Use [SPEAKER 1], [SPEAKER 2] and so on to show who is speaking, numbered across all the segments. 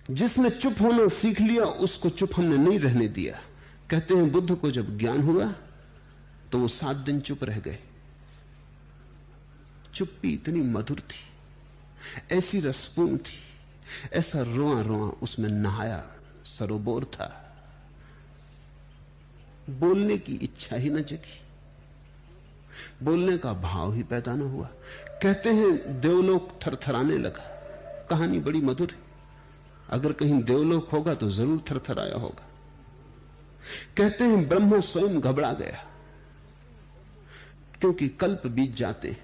[SPEAKER 1] जिसने चुप होना सीख लिया उसको चुप हमने नहीं रहने दिया। कहते हैं बुद्ध को जब ज्ञान हुआ तो वो 7 दिन चुप रह गए। चुप्पी इतनी मधुर थी, ऐसी रसपूर्ण थी, ऐसा रोआ रोआ उसमें नहाया सरोवर था। बोलने की इच्छा ही न जगी, बोलने का भाव ही पैदा न हुआ। कहते हैं देवलोक थरथराने लगा। कहानी बड़ी मधुर है, अगर कहीं देवलोक होगा तो जरूर थरथराया होगा। कहते हैं ब्रह्मा स्वयं घबरा गया, क्योंकि कल्प बीत जाते,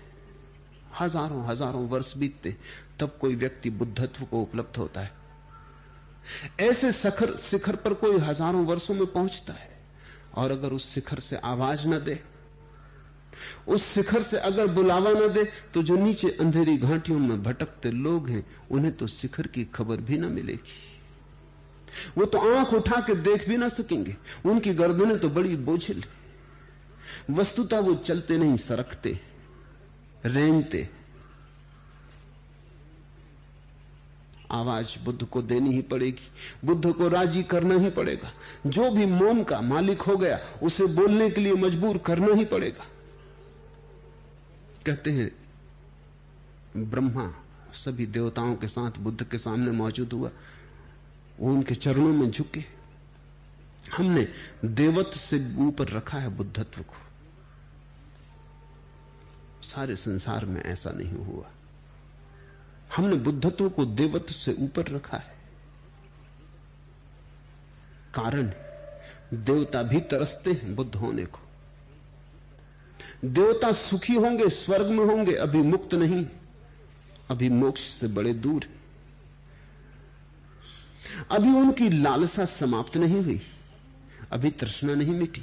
[SPEAKER 1] हजारों हजारों वर्ष बीतते, तब कोई व्यक्ति बुद्धत्व को उपलब्ध होता है। ऐसे शिखर पर कोई हजारों वर्षों में पहुंचता है, और अगर उस शिखर से आवाज न दे, उस शिखर से अगर बुलावा न दे, तो जो नीचे अंधेरी घाटियों में भटकते लोग हैं उन्हें तो शिखर की खबर भी न मिलेगी। वो तो आंख उठा के देख भी ना सकेंगे, उनकी गर्दनें तो बड़ी बोझिल। वस्तुतः वो चलते नहीं, सरकते, रेंगते। आवाज बुद्ध को देनी ही पड़ेगी, बुद्ध को राजी करना ही पड़ेगा। जो भी मौन का मालिक हो गया उसे बोलने के लिए मजबूर करना ही पड़ेगा। कहते हैं ब्रह्मा सभी देवताओं के साथ बुद्ध के सामने मौजूद हुआ, वो उनके चरणों में झुके। हमने देवत्व से ऊपर रखा है बुद्धत्व को, सारे संसार में ऐसा नहीं हुआ। हमने बुद्धत्व को देवत्व से ऊपर रखा है। कारण देवता भी तरसते हैं बुद्ध होने को। देवता सुखी होंगे, स्वर्ग में होंगे, अभी मुक्त नहीं, अभी मोक्ष से बड़े दूर है। अभी उनकी लालसा समाप्त नहीं हुई, अभी तृष्णा नहीं मिटी,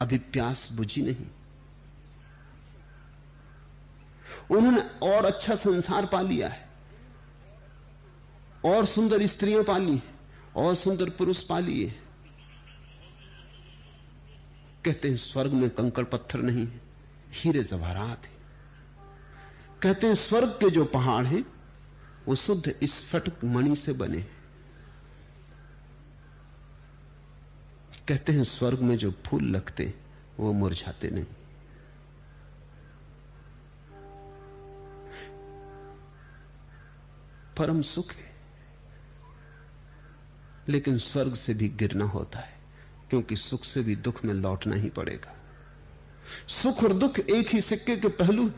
[SPEAKER 1] अभी प्यास बुझी नहीं। उन्होंने और अच्छा संसार पा लिया है, और सुंदर स्त्रियां पाली, और सुंदर पुरुष पा लिए। कहते हैं स्वर्ग में कंकड़ पत्थर नहीं है, हीरे जवाहरात है। कहते हैं स्वर्ग के जो पहाड़ हैं वो शुद्ध स्फटिक मणि से बने। कहते हैं स्वर्ग में जो फूल लगते वो मुरझाते नहीं। परम सुख है, लेकिन स्वर्ग से भी गिरना होता है, क्योंकि सुख से भी दुख में लौटना ही पड़ेगा। सुख और दुख एक ही सिक्के के पहलू।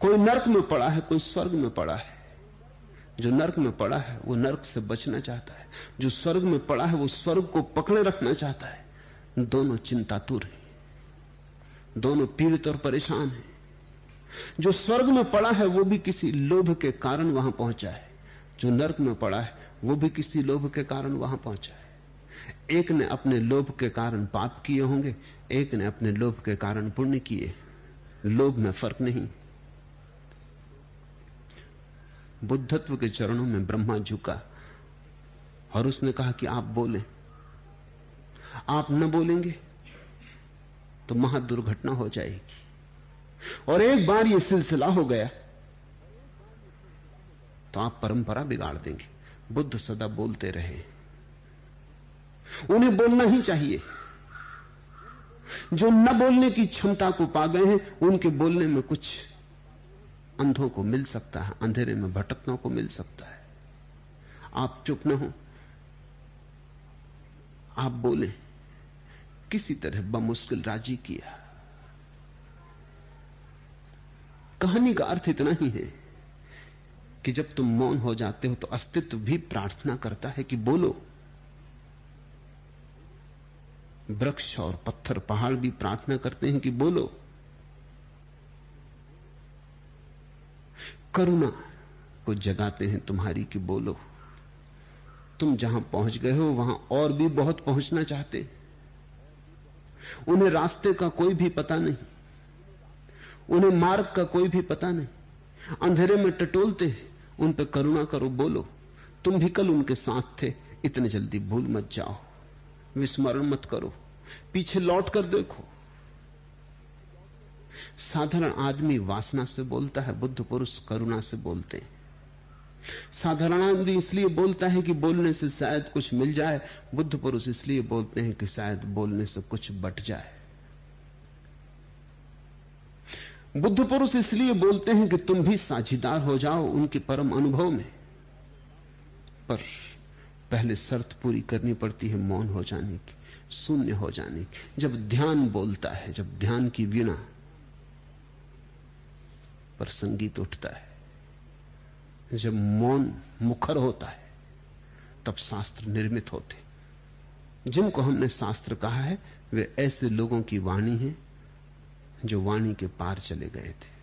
[SPEAKER 1] कोई नरक में पड़ा है, कोई स्वर्ग में पड़ा है। जो नरक में पड़ा है वो नरक से बचना चाहता है, जो स्वर्ग में पड़ा है वो स्वर्ग को पकड़े रखना चाहता है। दोनों चिंतातुर हैं, दोनों पीड़ित और परेशान हैं। जो स्वर्ग में पड़ा है वो भी किसी लोभ के कारण वहां पहुंचा है, जो नरक में पड़ा है वो भी किसी लोभ के कारण वहां पहुंचा है। एक ने अपने लोभ के कारण पाप किए होंगे, एक ने अपने लोभ के कारण पुण्य किए। लोभ में फर्क नहीं। बुद्धत्व के चरणों में ब्रह्मा झुका और उसने कहा कि आप बोलें। आप न बोलेंगे तो महादुर्घटना हो जाएगी। और एक बार यह सिलसिला हो गया तो आप परंपरा बिगाड़ देंगे। बुद्ध सदा बोलते रहे, उन्हें बोलना ही चाहिए। जो न बोलने की क्षमता को पा गए हैं उनके बोलने में कुछ अंधों को मिल सकता है, अंधेरे में भटकनों को मिल सकता है। आप चुप न हो, आप बोले। किसी तरह बमुश्किल राजी किया। कहानी का अर्थ इतना ही है कि जब तुम मौन हो जाते हो तो अस्तित्व भी प्रार्थना करता है कि बोलो। वृक्ष और पत्थर पहाड़ भी प्रार्थना करते हैं कि बोलो। करुणा को जगाते हैं तुम्हारी कि बोलो। तुम जहां पहुंच गए हो वहां और भी बहुत पहुंचना चाहते। उन्हें रास्ते का कोई भी पता नहीं, उन्हें मार्ग का कोई भी पता नहीं, अंधेरे में टटोलते। उन पर करुणा करो, बोलो। तुम भी कल उनके साथ थे, इतने जल्दी भूल मत जाओ, विस्मरण मत करो, पीछे लौट कर देखो। साधारण आदमी वासना से बोलता है, बुद्ध पुरुष करुणा से बोलते हैं। साधारणानंद इसलिए बोलता है कि बोलने से शायद कुछ मिल जाए, बुद्ध पुरुष इसलिए बोलते हैं कि शायद बोलने से कुछ बट जाए। बुद्ध पुरुष इसलिए बोलते हैं कि तुम भी साझीदार हो जाओ उनके परम अनुभव में, पर पहले शर्त पूरी करनी पड़ती है मौन हो जाने की, शून्य हो जाने की। जब ध्यान बोलता है, जब ध्यान की वीणा पर संगीत उठता है, जब मौन मुखर होता है, तब शास्त्र निर्मित होते। जिनको हमने शास्त्र कहा है वे ऐसे लोगों की वाणी है जो वाणी के पार चले गए थे,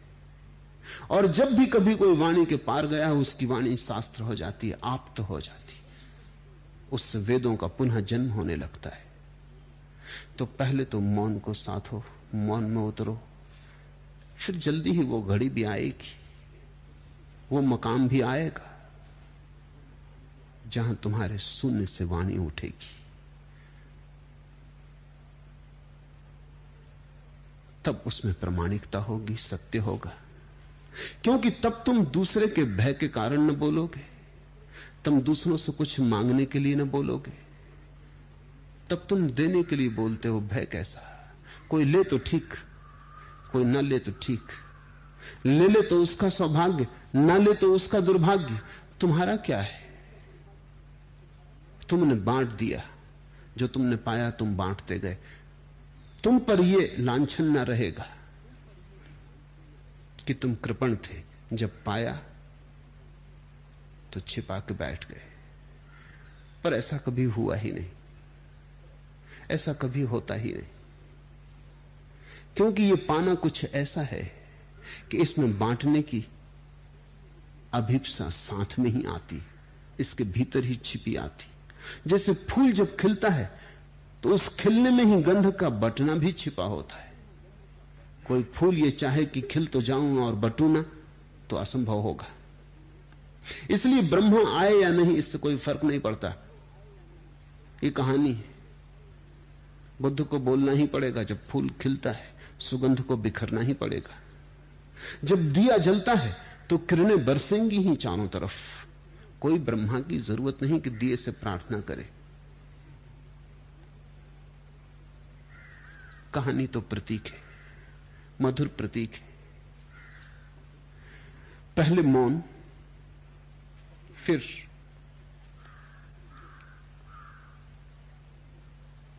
[SPEAKER 1] और जब भी कभी कोई वाणी के पार गया उसकी वाणी शास्त्र हो जाती है, आप्त हो जाती है, उससे वेदों का पुनः जन्म होने लगता है। तो पहले तो मौन को साधो, मौन में उतरो, फिर जल्दी ही वो घड़ी भी आएगी, वो मकाम भी आएगा जहां तुम्हारे शून्य से वाणी उठेगी। तब उसमें प्रामाणिकता होगी, सत्य होगा, क्योंकि तब तुम दूसरे के भय के कारण न बोलोगे, तुम दूसरों से कुछ मांगने के लिए न बोलोगे, तब तुम देने के लिए बोलते हो। भय कैसा? कोई ले तो ठीक, कोई न ले तो ठीक, ले तो उसका सौभाग्य, न ले तो उसका दुर्भाग्य। तुम्हारा क्या है? तुमने बांट दिया, जो तुमने पाया तुम बांटते गए, तुम पर यह लांछन न रहेगा कि तुम कृपण थे, जब पाया तो छिपा के बैठ गए। पर ऐसा कभी हुआ ही नहीं, ऐसा कभी होता ही नहीं, क्योंकि यह पाना कुछ ऐसा है कि इसमें बांटने की अभिप्सा साथ में ही आती, इसके भीतर ही छिपी आती। जैसे फूल जब खिलता है तो उस खिलने में ही गंध का बटना भी छिपा होता है। कोई फूल ये चाहे कि खिल तो जाऊं और बटू ना, तो असंभव होगा। इसलिए ब्रह्मा आए या नहीं इससे कोई फर्क नहीं पड़ता। ये कहानी है, बुद्ध को बोलना ही पड़ेगा। जब फूल खिलता है सुगंध को बिखरना ही पड़ेगा। जब दिया जलता है तो किरणें बरसेंगी ही चारों तरफ। कोई ब्रह्मा की जरूरत नहीं कि दिए से प्रार्थना करे। कहानी तो प्रतीक है, मधुर प्रतीक है। पहले मौन, फिर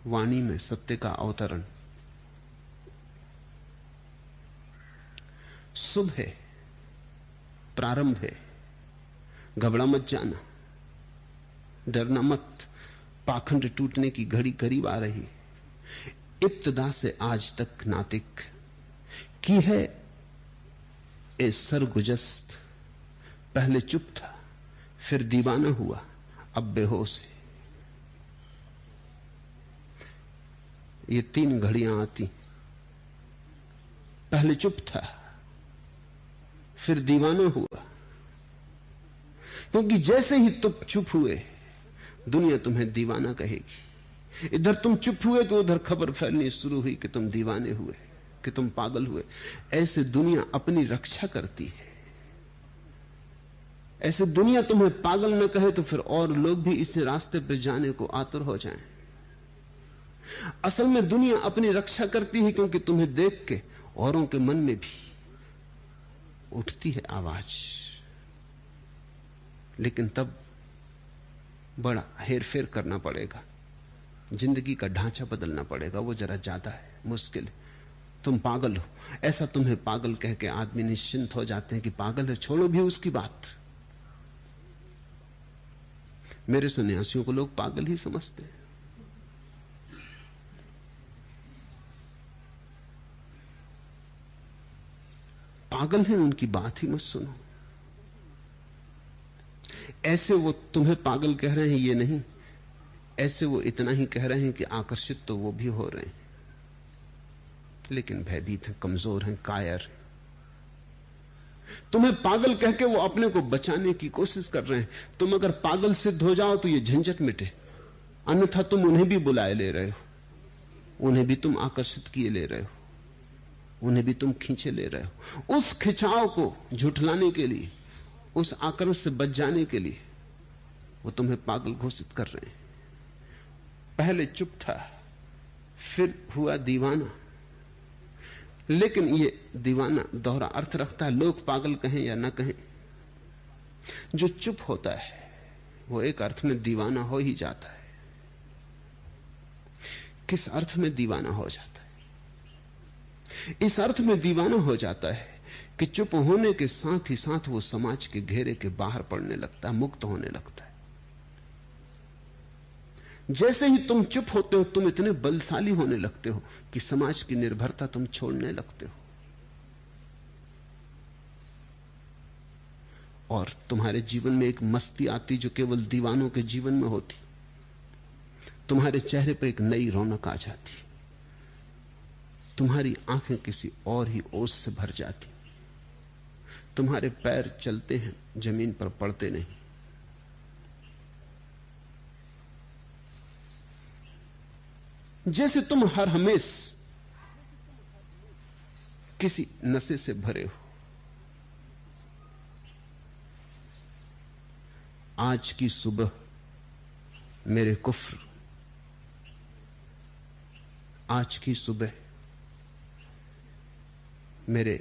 [SPEAKER 1] वाणी में सत्य का अवतरण। शुभ है, प्रारंभ है, घबरा मत जाना, डरना मत। पाखंड टूटने की घड़ी करीब आ रही। इब्तिदा से आज तक नातिक की है ए सरगुजस्त। पहले चुप था, फिर दीवाना हुआ, अब बेहोश है। ये तीन घड़ियां आती। पहले चुप था, फिर दीवाना हुआ, क्योंकि जैसे ही तुम चुप हुए दुनिया तुम्हें दीवाना कहेगी। इधर तुम चुप हुए तो उधर खबर फैलनी शुरू हुई कि तुम दीवाने हुए, कि तुम पागल हुए। ऐसे दुनिया अपनी रक्षा करती है। ऐसे दुनिया तुम्हें पागल न कहे तो फिर और लोग भी इस रास्ते पर जाने को आतुर हो जाएं। असल में दुनिया अपनी रक्षा करती है, क्योंकि तुम्हें देख के औरों के मन में भी उठती है आवाज। लेकिन तब बड़ा हेरफेर करना पड़ेगा, जिंदगी का ढांचा बदलना पड़ेगा। वो जरा ज्यादा है, मुश्किल है। तुम पागल हो, ऐसा तुम्हें पागल कह के आदमी निश्चिंत हो जाते हैं कि पागल है, छोड़ो भी उसकी बात। मेरे सन्यासियों को लोग पागल ही समझते हैं। पागल हैं, उनकी बात ही मत सुनो। ऐसे वो तुम्हें पागल कह रहे हैं ये नहीं, ऐसे वो इतना ही कह रहे हैं कि आकर्षित तो वो भी हो रहे हैं, लेकिन भयभीत हैं, कमजोर हैं, कायर हैं। तुम्हें पागल कह के वो अपने को बचाने की कोशिश कर रहे हैं। तुम अगर पागल सिद्ध हो जाओ तो ये झंझट मिटे, अन्यथा तुम उन्हें भी बुलाए ले रहे हो, उन्हें भी तुम आकर्षित किए ले रहे हो, उन्हें भी तुम खींचे ले रहे हो। उस खिंचाव को झुठलाने के लिए उस आक्रमण से बच जाने के लिए वो तुम्हें पागल घोषित कर रहे हैं। पहले चुप था, फिर हुआ दीवाना। लेकिन ये दीवाना दोहरा अर्थ रखता है, लोग पागल कहें या ना कहें। जो चुप होता है वो एक अर्थ में दीवाना हो ही जाता है। किस अर्थ में दीवाना हो जाता है? इस अर्थ में दीवाना हो जाता है कि चुप होने के साथ ही साथ वो समाज के घेरे के बाहर पड़ने लगता है, मुक्त होने लगता है। जैसे ही तुम चुप होते हो, तुम इतने बलशाली होने लगते हो कि समाज की निर्भरता तुम छोड़ने लगते हो, और तुम्हारे जीवन में एक मस्ती आती जो केवल दीवानों के जीवन में होती। तुम्हारे चेहरे पर एक नई रौनक आ जाती, तुम्हारी आंखें किसी और ही ओस से भर जाती, तुम्हारे पैर चलते हैं, जमीन पर पड़ते नहीं। जैसे तुम हर हमेश किसी नशे से भरे हो। आज की सुबह मेरे कुफ्र, आज की सुबह मेरे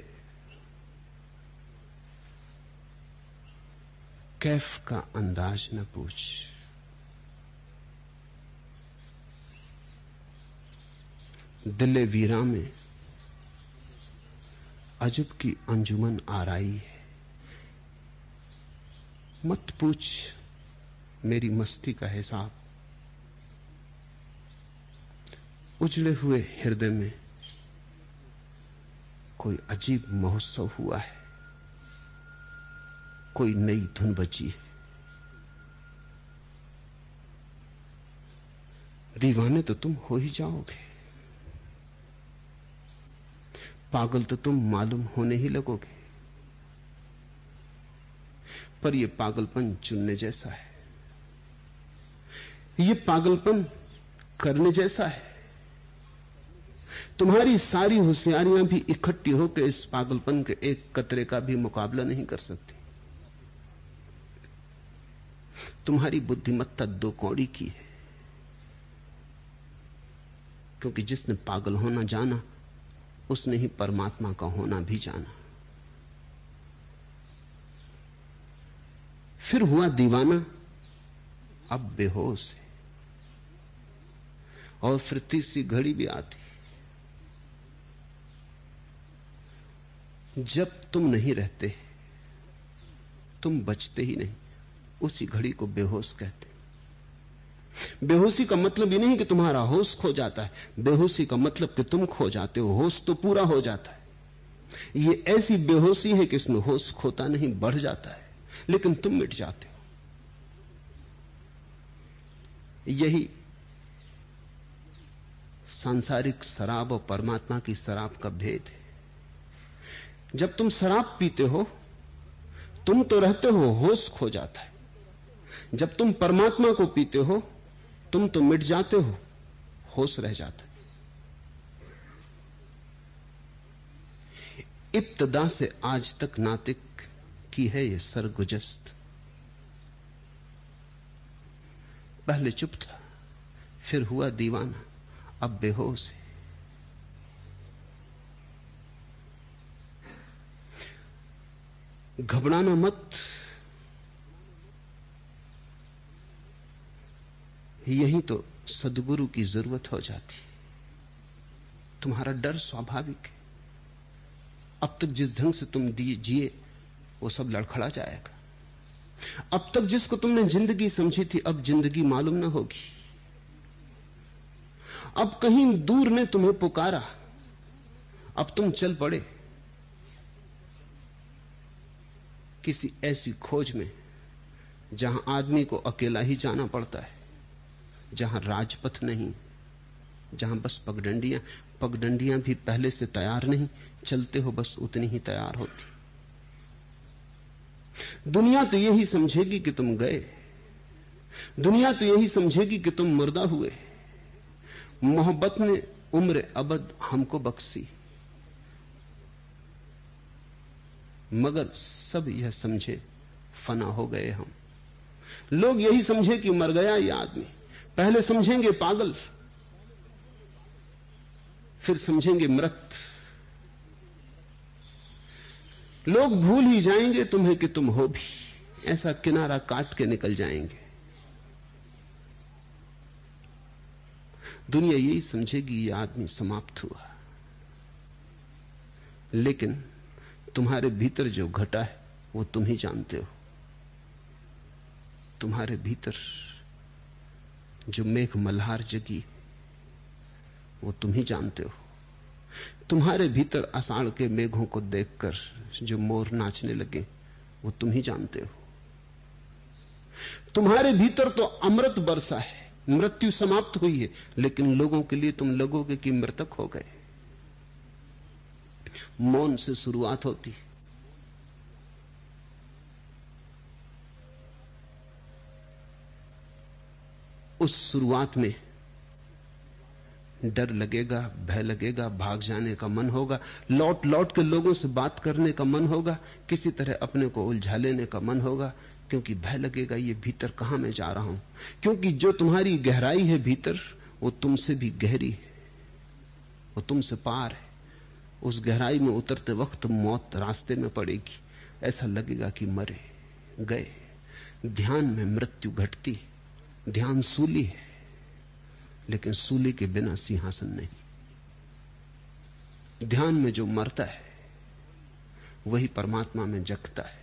[SPEAKER 1] कैफ का अंदाज न पूछ। दिले वीरा में अजब की अंजुमन आराई है। मत पूछ मेरी मस्ती का हिसाब। उजड़े हुए हृदय में कोई अजीब महोत्सव हुआ है, कोई नई धुन बजी है। दीवाने तो तुम हो ही जाओगे, पागल तो तुम मालूम होने ही लगोगे। पर यह पागलपन चुनने जैसा है, यह पागलपन करने जैसा है। तुम्हारी सारी होशियारियां भी इकट्ठी होकर इस पागलपन के एक कतरे का भी मुकाबला नहीं कर सकती। तुम्हारी बुद्धिमत्ता दो कौड़ी की है, क्योंकि जिसने पागल होना जाना उसने ही परमात्मा का होना भी जाना। फिर हुआ दीवाना, अब बेहोश है। और फिर तीसरी घड़ी भी आती, जब तुम नहीं रहते, तुम बचते ही नहीं, उसी घड़ी को बेहोश कहते। बेहोशी का मतलब ये नहीं कि तुम्हारा होश खो जाता है, बेहोशी का मतलब कि तुम खो जाते हो। होश तो पूरा हो जाता है। ये ऐसी बेहोशी है कि इसमें होश खोता नहीं, बढ़ जाता है, लेकिन तुम मिट जाते हो। यही सांसारिक शराब और परमात्मा की शराब का भेद है। जब तुम शराब पीते हो, तुम तो रहते हो, होश खो जाता है। जब तुम परमात्मा को पीते हो, तुम तो मिट जाते हो, होश रह जाता है। इब्तिदा से आज तक नातिक की है यह सरगुजस्त। पहले चुप था, फिर हुआ दीवाना, अब बेहोश है। घबराना मत, यही तो सद्गुरु की जरूरत हो जाती। तुम्हारा डर स्वाभाविक है। अब तक जिस ढंग से तुम जिए वो सब लड़खड़ा जाएगा। अब तक जिसको तुमने जिंदगी समझी थी, अब जिंदगी मालूम ना होगी। अब कहीं दूर ने तुम्हें पुकारा, अब तुम चल पड़े किसी ऐसी खोज में जहां आदमी को अकेला ही जाना पड़ता है, जहां राजपथ नहीं, जहां बस पगडंडियां भी पहले से तैयार नहीं, चलते हो बस उतनी ही तैयार होती। दुनिया तो यही समझेगी कि तुम गए, दुनिया तो यही समझेगी कि तुम मुर्दा हुए। मोहब्बत ने उम्र अबद हमको बख्शी, मगर सब यह समझे फना हो गए हम। लोग यही समझे कि मर गया ये आदमी, पहले समझेंगे पागल, फिर समझेंगे मृत। लोग भूल ही जाएंगे तुम्हें कि तुम हो भी, ऐसा किनारा काट के निकल जाएंगे। दुनिया यही समझेगी ये आदमी समाप्त हुआ। लेकिन तुम्हारे भीतर जो घटा है वो तुम ही जानते हो। तुम्हारे भीतर जो मेघ मल्हार जगी वो तुम ही जानते हो। तुम्हारे भीतर आषाढ़ के मेघों को देखकर जो मोर नाचने लगे वो तुम ही जानते हो। तुम्हारे भीतर तो अमृत बरसा है, मृत्यु समाप्त हुई है, लेकिन लोगों के लिए तुम लगोगे कि मृतक हो गए। मौन से शुरुआत होती, उस शुरुआत में डर लगेगा, भय लगेगा, भाग जाने का मन होगा, लौट लौट के लोगों से बात करने का मन होगा, किसी तरह अपने को उलझा लेने का मन होगा, क्योंकि भय लगेगा ये भीतर कहां मैं जा रहा हूं। क्योंकि जो तुम्हारी गहराई है भीतर वो तुमसे भी गहरी है, वो तुमसे पार है। उस गहराई में उतरते वक्त मौत रास्ते में पड़ेगी, ऐसा लगेगा कि मरे गए। ध्यान में मृत्यु घटती, ध्यान सूली है, लेकिन सूली के बिना सिंहासन नहीं। ध्यान में जो मरता है वही परमात्मा में जगता है।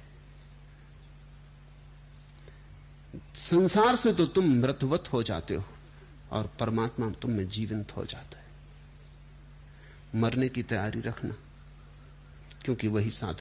[SPEAKER 1] संसार से तो तुम मृतवत हो जाते हो और परमात्मा तुम में जीवंत हो जाता है। मरने की तैयारी रखना, क्योंकि वही साधन